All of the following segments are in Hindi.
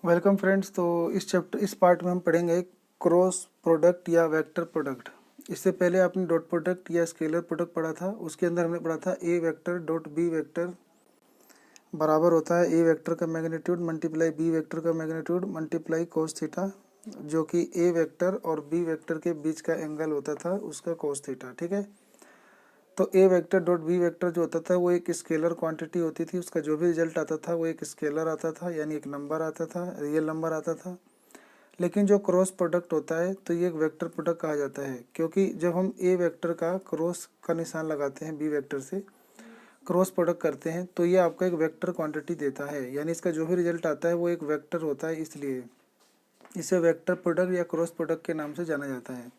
Welcome friends. तो इस पार्ट में हम पढ़ेंगे क्रॉस प्रोडक्ट या वेक्टर प्रोडक्ट। इससे पहले आपने डॉट प्रोडक्ट या स्केलर प्रोडक्ट पढ़ा था। उसके अंदर हमने पढ़ा था ए वेक्टर डॉट बी वेक्टर बराबर होता है ए वेक्टर का मैग्नीट्यूड मल्टीप्लाई बी वेक्टर का मैग्नीट्यूड मल्टीप्लाई कोस थीटा, जो कि ए वेक्टर और बी वेक्टर के बीच का एंगल होता था उसका कोस थीटा। ठीक है। तो A vector dot B vector जो होता था वो एक स्केलर क्वांटिटी होती थी। उसका जो भी रिजल्ट आता था वो एक स्केलर आता था, यानी एक नंबर आता था, रियल नंबर आता था। लेकिन जो क्रॉस प्रोडक्ट होता है तो ये एक वेक्टर प्रोडक्ट कहा जाता है, क्योंकि जब हम ए वेक्टर का क्रॉस का निशान लगाते हैं बी वेक्टर से, क्रॉस प्रोडक्ट करते हैं, तो ये आपका एक वेक्टर क्वांटिटी देता है, यानी इसका जो भी रिजल्ट आता है वो एक वेक्टर होता है, इसलिए इसे वेक्टर प्रोडक्ट या क्रॉस प्रोडक्ट के नाम से जाना जाता है।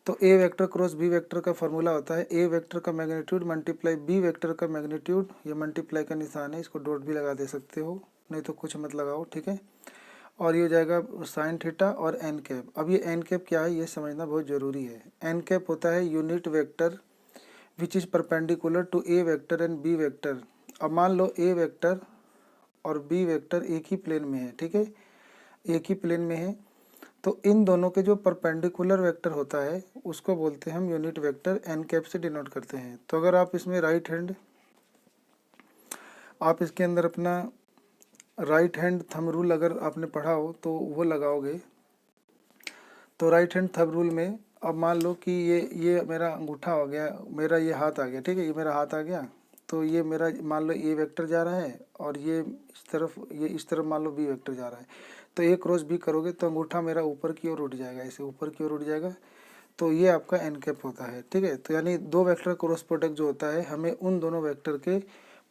तो A vector cross B vector का फॉर्मूला होता है ए वेक्टर का मैग्नीट्यूड मल्टीप्लाई बी वेक्टर का मैग्नीट्यूड। ये मल्टीप्लाई का निशान है, इसको डॉट भी लगा दे सकते हो, नहीं तो कुछ मत लगाओ। ठीक है। और ये हो जाएगा साइन थीटा और एन कैप। अब ये एन कैप क्या है ये समझना बहुत ज़रूरी है। एन कैप होता है unit vector which is perpendicular to A vector and B vector. अब मान लो ए वेक्टर और बी वेक्टर एक ही प्लेन में है। ठीक है, एक ही प्लेन में है, तो इन दोनों के जो परपेंडिकुलर वेक्टर होता है उसको बोलते हैं हम यूनिट वेक्टर, एन कैप से डिनोट करते हैं। तो अगर आप इसमें आप इसके अंदर अपना राइट हैंड थंब रूल अगर आपने पढ़ा हो तो वो लगाओगे, तो राइट हैंड थंब रूल में अब मान लो कि ये मेरा अंगूठा हो गया, मेरा ये हाथ आ गया। ठीक है, ये मेरा हाथ आ गया, तो ये मेरा मान लो ए वेक्टर जा रहा है और ये इस तरफ मान लो बी वेक्टर जा रहा है। तो ए क्रॉस बी करोगे तो अंगूठा मेरा ऊपर की ओर उठ जाएगा, ऐसे ऊपर की ओर उठ जाएगा। तो ये आपका एन कैप होता है। ठीक है, तो यानी दो वेक्टर क्रॉस प्रोडक्ट जो होता है हमें उन दोनों वेक्टर के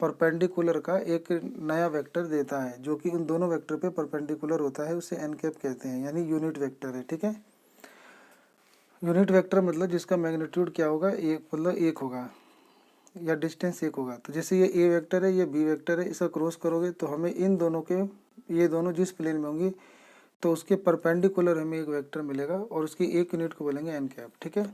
परपेंडिकुलर का एक नया वेक्टर देता है, जो कि उन दोनों वेक्टर पे परपेंडिकुलर होता है, उसे एन कैप कहते हैं, यानी यूनिट वेक्टर है। ठीक है, यूनिट वेक्टर मतलब जिसका मैग्नीट्यूड क्या होगा, एक मतलब एक होगा या डिस्टेंस एक होगा। तो जैसे ये ए वेक्टर है, ये बी वेक्टर है, इसका क्रॉस करोगे तो हमें इन दोनों के, ये दोनों जिस प्लेन में होंगी तो उसके परपेंडिकुलर हमें एक वेक्टर मिलेगा और उसकी एक यूनिट को बोलेंगे एन कैप। ठीक है।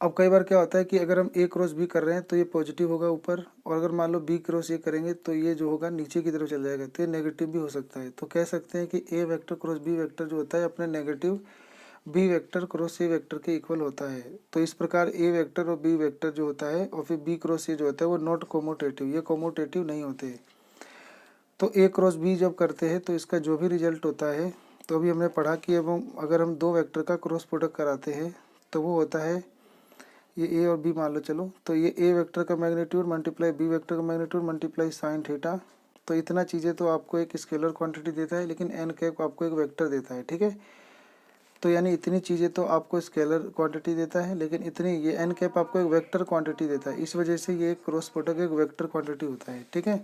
अब कई बार क्या होता है कि अगर हम ए क्रॉस बी कर रहे हैं तो ये पॉजिटिव होगा ऊपर, और अगर मान लो बी क्रॉस ए करेंगे तो ये जो होगा नीचे की तरफ चल जाएगा, तो ये नेगेटिव भी हो सकता है। तो कह सकते हैं कि A vector cross B vector जो होता है अपने negative B vector cross A vector के इक्वल होता है। तो इस प्रकार ए वेक्टर और बी वेक्टर जो होता है और फिर बी क्रॉस ए जो होता है वो नॉट कोमोटेटिव, ये कोमोटेटिव नहीं होते। तो ए क्रॉस बी जब करते हैं तो इसका जो भी रिजल्ट होता है, तो अभी हमने पढ़ा कि अब अगर हम दो वेक्टर का क्रॉस प्रोडक्ट कराते हैं तो वो होता है ये ए और बी मान लो, चलो, तो ये ए वेक्टर का मैग्नीट्यूड मल्टीप्लाई बी वेक्टर का मैग्नीट्यूड मल्टीप्लाई साइन थीटा। तो इतना चीज़ें तो आपको एक स्केलर क्वांटिटी देता है, लेकिन एन कैप आपको एक वेक्टर देता है। ठीक है, तो यानी इतनी चीज़ें तो आपको स्केलर क्वांटिटी देता है, लेकिन इतनी ये एन कैप आपको एक वेक्टर क्वांटिटी देता है। इस वजह से ये क्रॉस प्रोडक्ट एक वेक्टर क्वांटिटी होता है। ठीक है,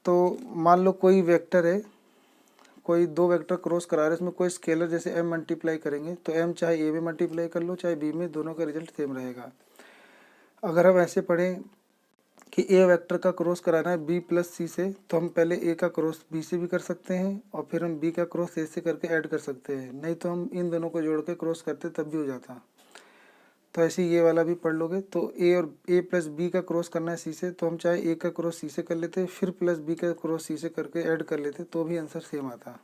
तो मान लो कोई वेक्टर है, कोई दो वेक्टर क्रॉस करा रहे हैं, इसमें कोई स्केलर जैसे m मल्टीप्लाई करेंगे तो m चाहे a में मल्टीप्लाई कर लो चाहे b में, दोनों का रिजल्ट सेम रहेगा। अगर हम ऐसे पढ़ें कि a वेक्टर का क्रॉस कराना है b प्लस सी से, तो हम पहले a का क्रॉस b से भी कर सकते हैं और फिर हम b का क्रॉस a से करके ऐड कर सकते हैं, नहीं तो हम इन दोनों को जोड़ के क्रॉस करते तब भी हो जाता। तो ऐसे ये वाला भी पढ़ लोगे। तो a और a प्लस बी का क्रॉस करना है सी से, तो हम चाहे a का क्रॉस सी से कर लेते फिर प्लस b का क्रॉस सी से करके ऐड कर लेते, तो भी आंसर सेम आता।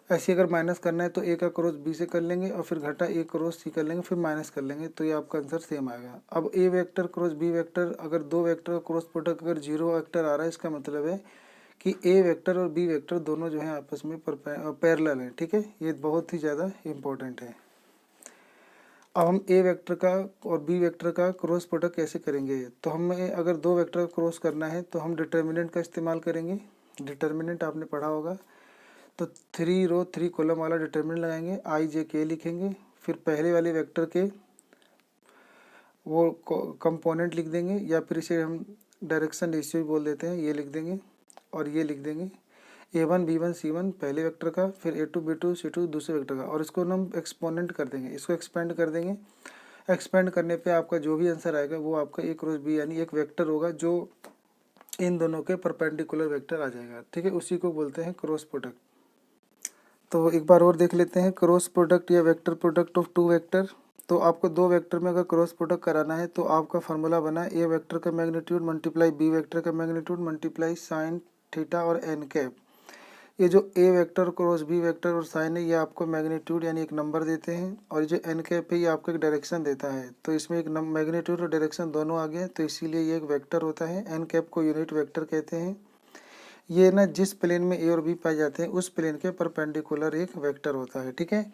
ऐसे अगर माइनस करना है तो ए का क्रॉस बी से कर लेंगे और फिर घटा ए क्रॉस सी कर लेंगे, फिर माइनस कर लेंगे, तो ये आपका आंसर सेम आएगा। अब ए वेक्टर क्रॉस बी वेक्टर, अगर दो वेक्टर का क्रॉस प्रोडक्ट अगर जीरो वेक्टर आ रहा है, इसका मतलब है कि ए वेक्टर और बी वेक्टर दोनों जो है आपस में पैरेलल हैं। ठीक है, ये बहुत ही ज़्यादा इम्पोर्टेंट है। अब हम ए वेक्टर का और बी वेक्टर का क्रॉस प्रोडक्ट कैसे करेंगे, तो हमें अगर दो वेक्टर का क्रॉस करना है तो हम डिटर्मिनेंट का इस्तेमाल करेंगे। डिटर्मिनेंट आपने पढ़ा होगा, तो 3 रो 3 कॉलम वाला डिटर्मिनेंट लगाएंगे, आई जे के लिखेंगे, फिर पहले वाले वेक्टर के वो कंपोनेंट लिख देंगे, या फिर इसे हम डायरेक्शन रेशियो भी बोल देते हैं, ये लिख देंगे और ये लिख देंगे a1 b1 c1 पहले वेक्टर का, फिर a2 b2 c2 दूसरे वेक्टर का, और इसको हम एक्सपोनेंट कर देंगे, इसको एक्सपेंड कर देंगे। एक्सपेंड करने पे आपका जो भी आंसर आएगा वो आपका ए क्रॉस बी यानी एक वेक्टर होगा जो इन दोनों के परपेंडिकुलर वेक्टर आ जाएगा। ठीक है, उसी को बोलते हैं क्रॉस प्रोडक्ट। तो एक बार और देख लेते हैं क्रॉस प्रोडक्ट या vector product of two vector. तो आपको दो वेक्टर में अगर क्रॉस प्रोडक्ट कराना है तो आपका फार्मूला बना ए वेक्टर का मैग्नीट्यूड मल्टीप्लाई बी वेक्टर का मैग्नीट्यूड मल्टीप्लाई साइन थीटा और एन कैप। ये जो ए वेक्टर क्रॉस बी वेक्टर और साइन है ये आपको मैग्नीट्यूड यानी एक नंबर देते हैं, और ये जो एन कैप है ये आपको एक डायरेक्शन देता है। तो इसमें एक मैग्नीट्यूड और डायरेक्शन दोनों आ गए, तो इसीलिए ये एक वेक्टर होता है। एन कैप को यूनिट वेक्टर कहते हैं। ये ना जिस प्लेन में ए और बी पाए जाते हैं उस प्लेन के परपेंडिकुलर एक वेक्टर होता है, ठीक है।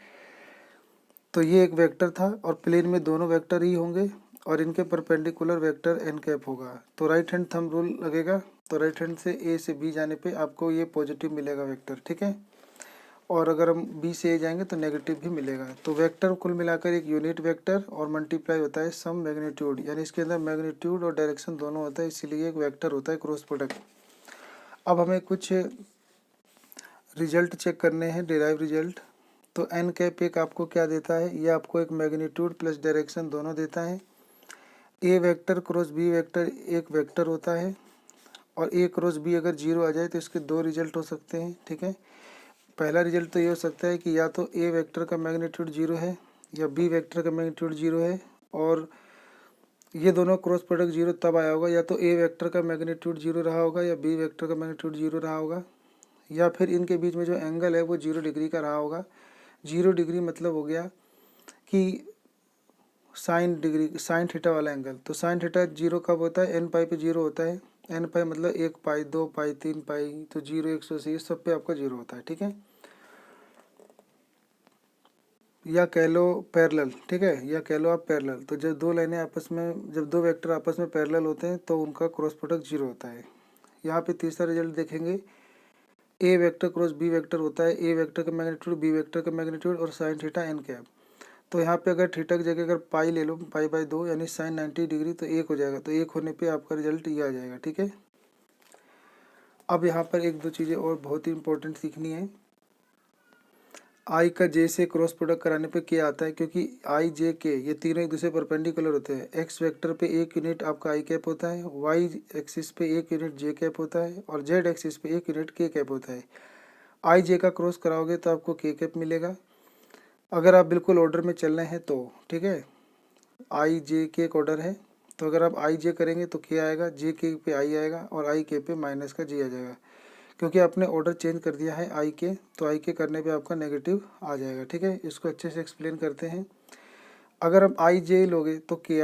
तो ये एक वेक्टर था और प्लेन में दोनों वेक्टर ही होंगे और इनके परपेंडिकुलर वेक्टर एन कैप होगा। तो राइट हैंड थंब रूल लगेगा, तो राइट हैंड से ए से बी जाने पे आपको ये पॉजिटिव मिलेगा वेक्टर, ठीक है। और अगर हम बी से ए जाएंगे तो नेगेटिव भी मिलेगा। तो वेक्टर कुल मिलाकर एक यूनिट वेक्टर और मल्टीप्लाई होता है सम मैग्नीट्यूड, यानी इसके अंदर मैग्नीट्यूड और डायरेक्शन दोनों होता है, इसीलिए एक वेक्टर होता है क्रॉस प्रोडक्ट। अब हमें कुछ रिजल्ट चेक करने हैं, डिराइव रिजल्ट। तो एन कैप एक आपको क्या देता है, ये आपको एक मैग्नीट्यूड प्लस डायरेक्शन दोनों देता है। A vector cross B vector एक वेक्टर होता है, और ए क्रॉस बी अगर जीरो आ जाए तो इसके दो रिजल्ट हो सकते हैं, ठीक है। पहला रिजल्ट तो ये हो सकता है कि या तो ए वेक्टर का मैग्नीट्यूड जीरो है या बी वेक्टर का मैग्नीट्यूड जीरो है, और ये दोनों क्रॉस प्रोडक्ट जीरो तब आया होगा या तो ए वेक्टर का मैग्नीट्यूड जीरो रहा होगा या बी वेक्टर का मैग्नीट्यूड जीरो रहा होगा, या फिर इनके बीच में जो एंगल है वो 0 डिग्री का रहा होगा। 0 डिग्री मतलब हो गया कि साइन थीटा वाला एंगल। तो साइन थीटा जीरो कब होता है, एन पाई पे जीरो होता है। एन पाई मतलब 1 पाई 2 पाई 3 पाई, तो 0 180 सब पे आपका जीरो होता है, ठीक है। या कह लो पैरेलल, ठीक है, या कह लो आप पैरेलल। तो जब दो लाइनें आपस में, जब दो वेक्टर आपस में पैरेलल होते हैं तो उनका क्रॉस प्रोडक्ट जीरो होता है। यहाँ पे तीसरा रिजल्ट देखेंगे, ए वेक्टर क्रॉस बी वेक्टर होता है, ए वेक्टर का मैग्नीट्यूड बी वेक्टर का मैग्नीट्यूड और साइन थीटा एन कैप। तो यहाँ पे अगर थीटा की जगह अगर पाई ले लो, पाई बाई 2 यानी साइन 90 डिग्री, तो 1 हो जाएगा। तो 1 होने पे आपका रिजल्ट ये आ जाएगा, ठीक है। अब यहाँ पर एक दो चीज़ें और बहुत ही इंपॉर्टेंट सीखनी है। आई का जे से क्रॉस प्रोडक्ट कराने पे क्या आता है, क्योंकि आई जे के ये तीनों एक दूसरे परपेंडिकुलर होते हैं। एक्स वेक्टर पे एक यूनिट आपका आई कैप होता है, वाई एक्सिस पे एक यूनिट जे कैप होता है, और जेड एक्सिस पे एक यूनिट के कैप होता है। आई जे का क्रॉस कराओगे तो आपको के कैप मिलेगा, अगर आप बिल्कुल ऑर्डर में चल रहे हैं तो, ठीक है। आई जे के एक ऑर्डर है, तो अगर आप आई जे करेंगे तो के आएगा, जे के पे आई आएगा और आई के पे माइनस का जे आ जाएगा। क्योंकि आपने ऑर्डर चेंज कर दिया है आई के, तो आई के करने पे आपका नेगेटिव आ जाएगा, ठीक है। इसको अच्छे से एक्सप्लेन करते हैं। अगर आप आई जे लोगे तो के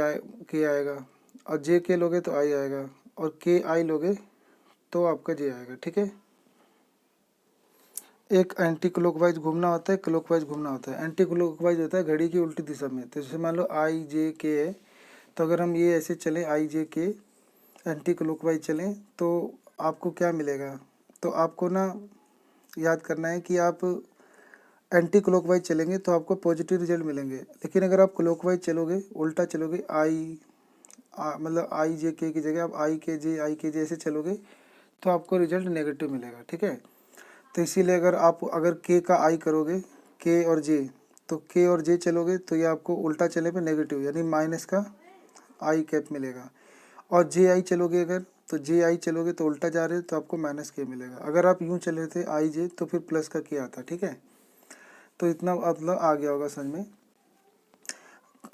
आएगा, और जे के लोगे तो आई आएगा, और के आई लोगे तो आपका जे आएगा, ठीक है। एक एंटी क्लॉकवाइज घूमना होता है, क्लॉकवाइज घूमना होता है। एंटी क्लॉकवाइज होता है घड़ी की उल्टी दिशा में। तो जैसे मान लो आई जे के है, तो अगर हम ये ऐसे चलें आई जे के एंटी क्लॉकवाइज चलें तो आपको क्या मिलेगा। तो आपको ना याद करना है कि आप एंटी क्लॉकवाइज चलेंगे तो आपको पॉजिटिव रिजल्ट मिलेंगे, लेकिन अगर आप क्लॉकवाइज चलोगे, उल्टा चलोगे, मतलब आई जे के की जगह आप आई के जे ऐसे चलोगे तो आपको रिजल्ट नेगेटिव मिलेगा, ठीक है। तो इसीलिए अगर के का आई करोगे, के और जे, तो के और जे चलोगे तो ये आपको उल्टा चले पे नेगेटिव यानी माइनस का आई कैप मिलेगा, और जे आई चलोगे अगर, तो जे आई चलोगे तो उल्टा जा रहे हो तो आपको माइनस के मिलेगा। अगर आप यूँ चले थे आई जे तो फिर प्लस का के आता, ठीक है। तो इतना मतलब आ गया होगा समझ में।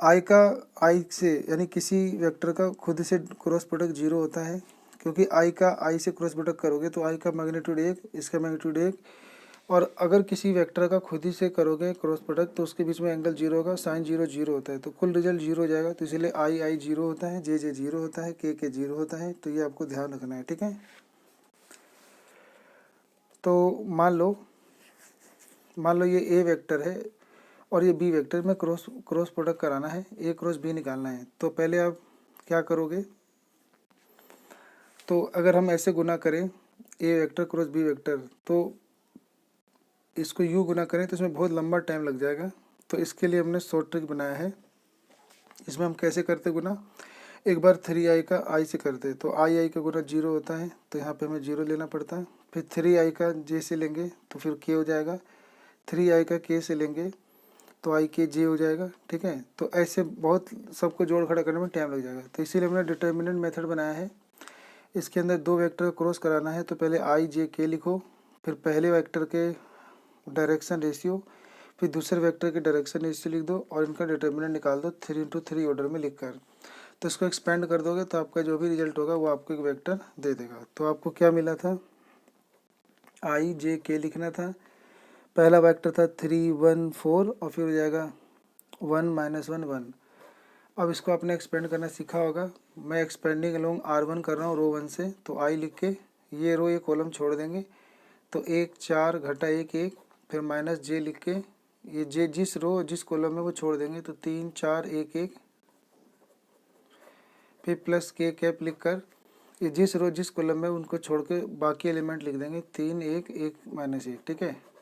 आई से यानी किसी वेक्टर का खुद से क्रॉस प्रोडक्ट जीरो होता है, क्योंकि आई से क्रॉस प्रोडक्ट करोगे तो आई का मैग्नीट्यूड 1, इसका मैग्नीट्यूड 1, और अगर किसी वेक्टर का खुद ही से करोगे क्रॉस प्रोडक्ट तो उसके बीच में एंगल जीरो होगा, साइन जीरो जीरो होता है, तो कुल रिजल्ट जीरो हो जाएगा। तो इसलिए आई जीरो होता है, जे जीरो होता है, के जीरो होता है। तो ये आपको ध्यान रखना है, ठीक है। तो मान लो ये ए वेक्टर है और ये बी वेक्टर में क्रॉस प्रोडक्ट कराना है, ए क्रॉस बी निकालना है। तो पहले आप क्या करोगे, तो अगर हम ऐसे गुना करें ए वेक्टर क्रॉस बी वेक्टर, तो इसको यू गुना करें तो इसमें बहुत लंबा टाइम लग जाएगा। तो इसके लिए हमने शॉर्ट ट्रिक बनाया है। इसमें हम कैसे करते गुना, एक बार 3i का आई से करते, तो आई का गुना जीरो होता है, तो यहाँ पे हमें जीरो लेना पड़ता है। फिर 3i का जे से लेंगे तो फिर के हो जाएगा, 3i का के से लेंगे तो आई के जे हो जाएगा, ठीक है। तो ऐसे बहुत सबको जोड़ खड़ा करने में टाइम लग जाएगा। तो इसीलिए हमने डिटर्मिनेंट मेथड बनाया है। इसके अंदर दो वेक्टर क्रॉस कराना है, तो पहले आई जे के लिखो, फिर पहले वेक्टर के डायरेक्शन रेशियो, फिर दूसरे वेक्टर के डायरेक्शन रेशियो लिख दो और इनका डिटर्मिनेंट निकाल दो 3×3 ऑर्डर में लिखकर। तो इसको एक्सपेंड कर दोगे तो आपका जो भी रिजल्ट होगा वो आपको एक वेक्टर दे देगा। तो आपको क्या मिला था, आई जे के लिखना था। पहला वेक्टर था 3 1 4 और फिर हो जाएगा 1 -1 1। अब इसको आपने एक्सपेंड करना सीखा होगा। मैं एक्सपेंडिंग अलोंग R1 कर रहा हूँ रो 1 से, तो आई लिख के ये रो ये कॉलम छोड़ देंगे, तो 1 4 घटा 1 1, फिर माइनस जे लिख के ये जे जिस रो जिस कॉलम में वो छोड़ देंगे, तो 3 4 1 1, फिर प्लस के कैप लिख कर ये जिस रो जिस कॉलम में उनको छोड़ के बाकी एलिमेंट लिख देंगे, 3 1 1 -1, ठीक है।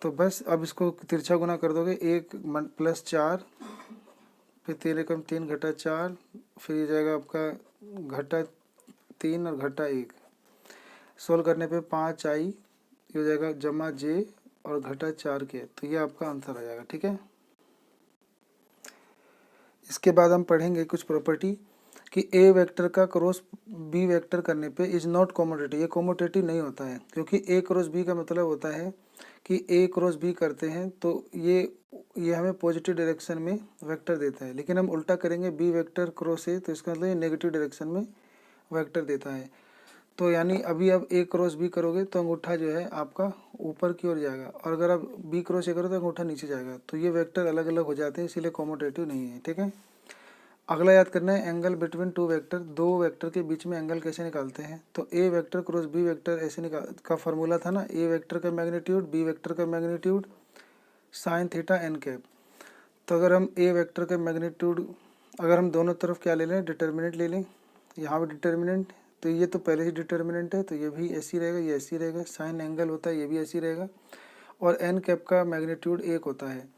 तो बस अब इसको तिरछा गुना कर दोगे, 1 प्लस 4, फिर 3 एकम 3 घटा 4, फिर ये जाएगा आपका घटा 3 और घटा 1। सोल्व करने पे 5 आई, ये हो जाएगा जमा जे और घटा 4 के, तो ये आपका आंसर आ जाएगा, ठीक है। इसके बाद हम पढ़ेंगे कुछ प्रॉपर्टी कि ए वेक्टर का क्रॉस बी वेक्टर करने पे इज नॉट कॉमोटेटिव। ये कॉमोटेटिव नहीं होता है, क्योंकि ए क्रॉस बी का मतलब होता है कि ए क्रॉस बी करते हैं तो ये हमें पॉजिटिव डायरेक्शन में वेक्टर देता है, लेकिन हम उल्टा करेंगे बी वेक्टर क्रॉस ए, तो इसका मतलब ये नेगेटिव डायरेक्शन में वेक्टर देता है। तो यानी अभी आप ए क्रॉस बी करोगे तो अंगूठा जो है आपका ऊपर की ओर जाएगा, और अगर आप बी क्रॉस ए करो तो अंगूठा नीचे जाएगा। तो ये वेक्टर अलग अलग हो जाते हैं, इसीलिए कॉमोटेटिव नहीं है, ठीक है। अगला याद करना है एंगल बिटवीन टू वेक्टर। दो वेक्टर के बीच में एंगल कैसे निकालते हैं, तो A vector cross B vector ऐसे का फॉर्मूला था ना, ए वेक्टर का मैग्नीट्यूड बी वेक्टर का magnitude sine theta N cap. तो अगर हम ए वेक्टर का मैग्नीट्यूड, अगर हम दोनों तरफ क्या ले लें, डिटर्मिनेंट ले लें, यहाँ पर डिटर्मिनेंट, तो ये तो पहले ही डिटर्मिनेंट है, तो ये भी ऐसी रहेगा, ये ऐसी रहेगा, साइन एंगल होता है ये भी ऐसी रहेगा, और एन कैप का मैग्नीट्यूड 1 होता है।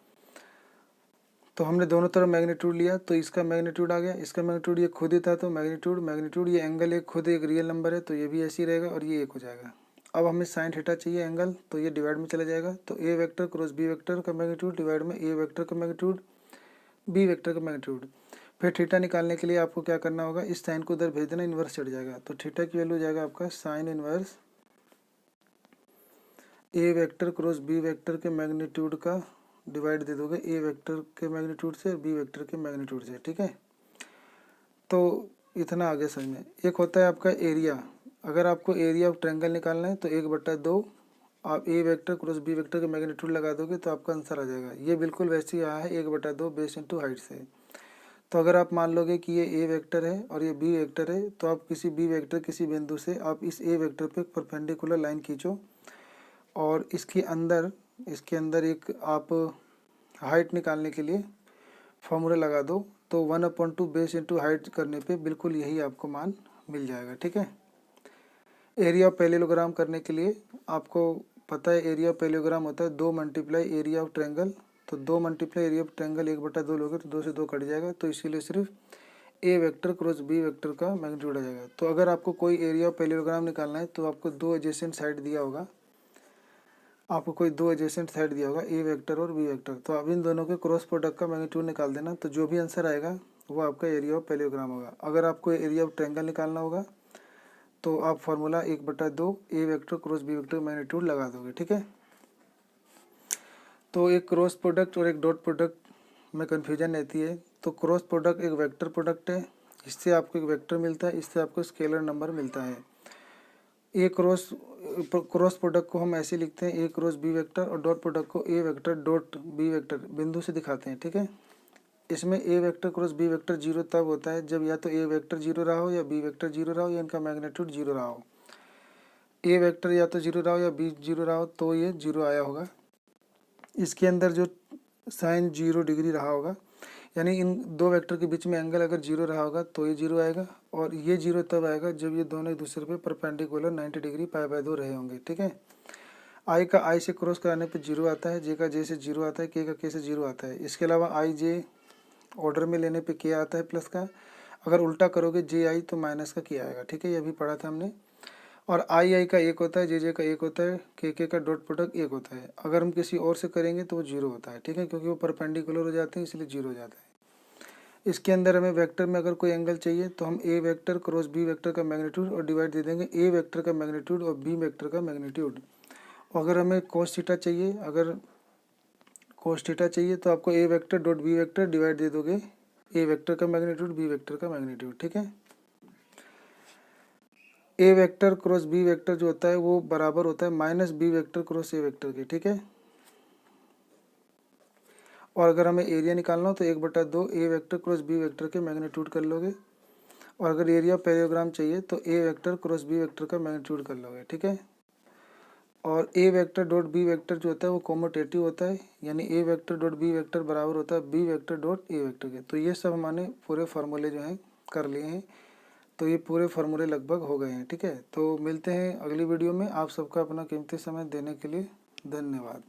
तो हमने दोनों तरफ मैग्नीट्यूड लिया, तो इसका मैग्नीट्यूड आ गया, इसका मैग्नीट्यूड ये खुद ही था, तो मैग्नीट्यूड ये एंगल एक खुद एक रियल नंबर है, तो ये भी ऐसे ही रहेगा और ये 1 हो जाएगा। अब हमें साइन थीटा चाहिए एंगल, तो ये डिवाइड में चला जाएगा, तो A vector cross B vector का मैग्नीट्यूड डिवाइड में ए वेक्टर का मैग्नीट्यूड बी वेक्टर का मैग्नीट्यूड। फिर थीटा निकालने के लिए आपको क्या करना होगा, इस साइन को उधर भेज देना, इन्वर्स चढ़ जाएगा, तो थीटा की वैल्यू हो जाएगा आपका साइन इन्वर्स ए वेक्टर क्रॉस बी वेक्टर के मैग्नीट्यूड का डिवाइड दे दोगे ए वेक्टर के मैग्नीट्यूड से बी वेक्टर के मैग्नीट्यूड से, ठीक है। तो इतना आगे समझ में। एक होता है आपका एरिया, अगर आपको एरिया ऑफ ट्रायंगल निकालना है तो 1/2 आप ए वेक्टर क्रॉस बी वेक्टर के मैग्नीट्यूड लगा दोगे तो आपका आंसर आ जाएगा। ये बिल्कुल वैसे ही आया है 1/2 बेस इंटू हाइट से। तो अगर आप मान लोगे कि ये ए वेक्टर है और ये बी वेक्टर है, तो आप किसी बी वेक्टर किसी बिंदु से आप इस ए वेक्टर पे परपेंडिकुलर लाइन खींचो, और इसके अंदर एक आप हाइट निकालने के लिए फॉर्मूला लगा दो, तो 1/2 बेस इंटू हाइट करने पे बिल्कुल यही आपको मान मिल जाएगा, ठीक है। एरिया ऑफ पैरेललोग्राम करने के लिए आपको पता है एरिया ऑफ पैरेललोग्राम होता है 2 मल्टीप्लाई एरिया ऑफ ट्रायंगल, तो 2 मल्टीप्लाई एरिया ऑफ ट्रायंगल 1/2 लोगे तो 2 से 2 कट जाएगा, तो इसीलिए सिर्फ ए वेक्टर क्रॉस बी वेक्टर का मैग्नीट्यूड आ जाएगा। तो अगर आपको कोई एरिया ऑफ पैरेललोग्राम निकालना है तो आपको 2 एडजेसेंट साइड दिया होगा, ए वेक्टर और बी वेक्टर, तो अब इन दोनों के क्रॉस प्रोडक्ट का मैग्नीट्यूड निकाल देना, तो जो भी आंसर आएगा वो आपका एरिया ऑफ पैरेललोग्राम होगा। अगर आपको एरिया ऑफ ट्रायंगल निकालना होगा तो आप formula 1/2 A vector cross B vector magnitude लगा दोगे, ठीक है। तो एक क्रॉस प्रोडक्ट और एक डॉट प्रोडक्ट में कन्फ्यूजन रहती है। तो क्रॉस प्रोडक्ट एक वेक्टर प्रोडक्ट है, इससे आपको एक वेक्टर मिलता है, इससे आपको स्केलर नंबर मिलता है। ए क्रॉस प्रोडक्ट को हम ऐसे लिखते हैं ए क्रॉस बी वेक्टर, और डॉट प्रोडक्ट को ए वेक्टर डॉट बी वेक्टर बिंदु से दिखाते हैं, ठीक है। इसमें ए वेक्टर क्रॉस बी वेक्टर 0 तब होता है जब या तो ए वेक्टर 0 रहा हो या बी वेक्टर 0 रहा हो या इनका मैग्नीट्यूड 0 रहा हो। ए वेक्टर या तो 0 रहा हो या बी 0 रहा हो तो ये 0 आया होगा। इसके अंदर जो साइन 0 डिग्री रहा होगा, यानी इन दो वेक्टर के बीच में एंगल अगर 0 रहा होगा तो ये 0 आएगा, और ये 0 तब आएगा जब ये दोनों एक दूसरे पे परपेंडिकुलर 90 डिग्री π/2 रहे होंगे, ठीक है। आई का आई से क्रॉस कराने पे 0 आता है, जे का जे से 0 आता है, के का के से 0 आता है। इसके अलावा आई जे ऑर्डर में लेने पे के आता है प्लस का, अगर उल्टा करोगे जे आई तो माइनस का के आएगा, ठीक है। ये भी पढ़ा था हमने। और आई का 1 होता है, जे का 1 होता है, के का डॉट प्रोडक्ट 1 होता है। अगर हम किसी और से करेंगे तो वो 0 होता है, ठीक है, क्योंकि वो परपेंडिकुलर हो जाते हैं इसलिए 0 हो जाता है। इसके अंदर हमें वेक्टर में अगर कोई एंगल चाहिए तो हम A vector cross B vector का मैग्नीट्यूड और डिवाइड दे देंगे ए वेक्टर का मैग्नीट्यूड और बी वेक्टर का मैग्नीट्यूड। अगर हमें कोस थीटा चाहिए तो आपको A vector dot B vector divide दे दोगे ए वेक्टर का मैग्नीट्यूड बी वेक्टर का मैग्नीट्यूड, ठीक है। A vector cross B vector जो होता है वो बराबर होता है minus B vector cross A vector के, ठीक है। और अगर हमें एरिया निकालना हो तो 1/2 A vector cross B vector के मैग्नीट्यूड कर लोगे, और अगर एरिया पैरेग्राम चाहिए तो A vector cross B vector का मैग्नीट्यूड कर लोगे, ठीक है। और A vector dot B vector जो होता है वो कॉम्यूटेटिव होता है, यानी A vector dot B vector बराबर होता है B vector dot A vector के। तो ये सब हमने पूरे फार्मूले जो हैं कर लिए हैं, तो ये पूरे फार्मूले लगभग हो गए हैं, ठीक है। तो मिलते हैं अगली वीडियो में। आप सबका अपना कीमती समय देने के लिए धन्यवाद।